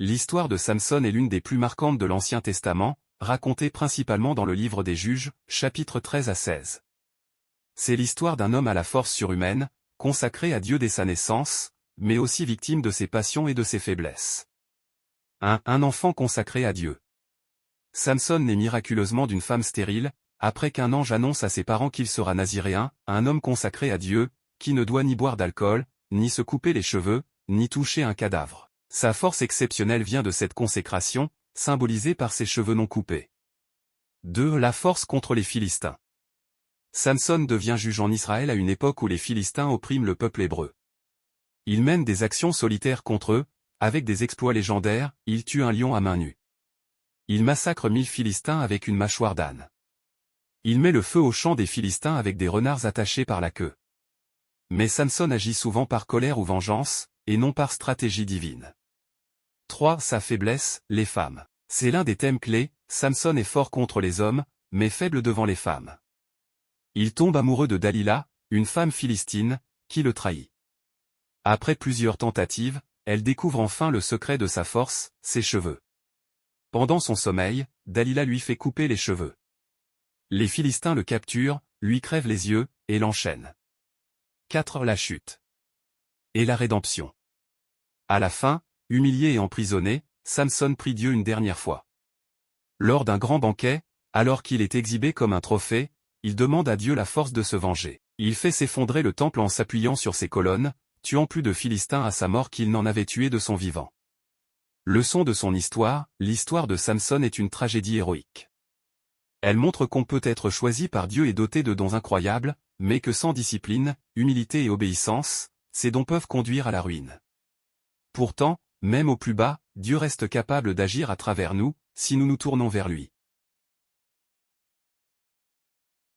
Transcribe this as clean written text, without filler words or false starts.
L'histoire de Samson est l'une des plus marquantes de l'Ancien Testament, racontée principalement dans le livre des Juges, chapitres 13 à 16. C'est l'histoire d'un homme à la force surhumaine, consacré à Dieu dès sa naissance, mais aussi victime de ses passions et de ses faiblesses. Un enfant consacré à Dieu. Samson naît miraculeusement d'une femme stérile, après qu'un ange annonce à ses parents qu'il sera naziréen, un homme consacré à Dieu, qui ne doit ni boire d'alcool, ni se couper les cheveux, ni toucher un cadavre. Sa force exceptionnelle vient de cette consécration, symbolisée par ses cheveux non coupés. 2. La force contre les Philistins. Samson devient juge en Israël à une époque où les Philistins oppriment le peuple hébreu. Il mène des actions solitaires contre eux, avec des exploits légendaires, il tue un lion à main nue. Il massacre 1000 Philistins avec une mâchoire d'âne. Il met le feu au champ des Philistins avec des renards attachés par la queue. Mais Samson agit souvent par colère ou vengeance, et non par stratégie divine. 3. Sa faiblesse, les femmes. C'est l'un des thèmes clés, Samson est fort contre les hommes, mais faible devant les femmes. Il tombe amoureux de Dalila, une femme philistine, qui le trahit. Après plusieurs tentatives, elle découvre enfin le secret de sa force, ses cheveux. Pendant son sommeil, Dalila lui fait couper les cheveux. Les Philistins le capturent, lui crèvent les yeux, et l'enchaînent. 4. La chute. Et la rédemption. À la fin, humilié et emprisonné, Samson prie Dieu une dernière fois. Lors d'un grand banquet, alors qu'il est exhibé comme un trophée, il demande à Dieu la force de se venger. Il fait s'effondrer le temple en s'appuyant sur ses colonnes, tuant plus de Philistins à sa mort qu'il n'en avait tué de son vivant. Leçon de son histoire, l'histoire de Samson est une tragédie héroïque. Elle montre qu'on peut être choisi par Dieu et doté de dons incroyables, mais que sans discipline, humilité et obéissance, ces dons peuvent conduire à la ruine. Pourtant, même au plus bas, Dieu reste capable d'agir à travers nous, si nous nous tournons vers lui.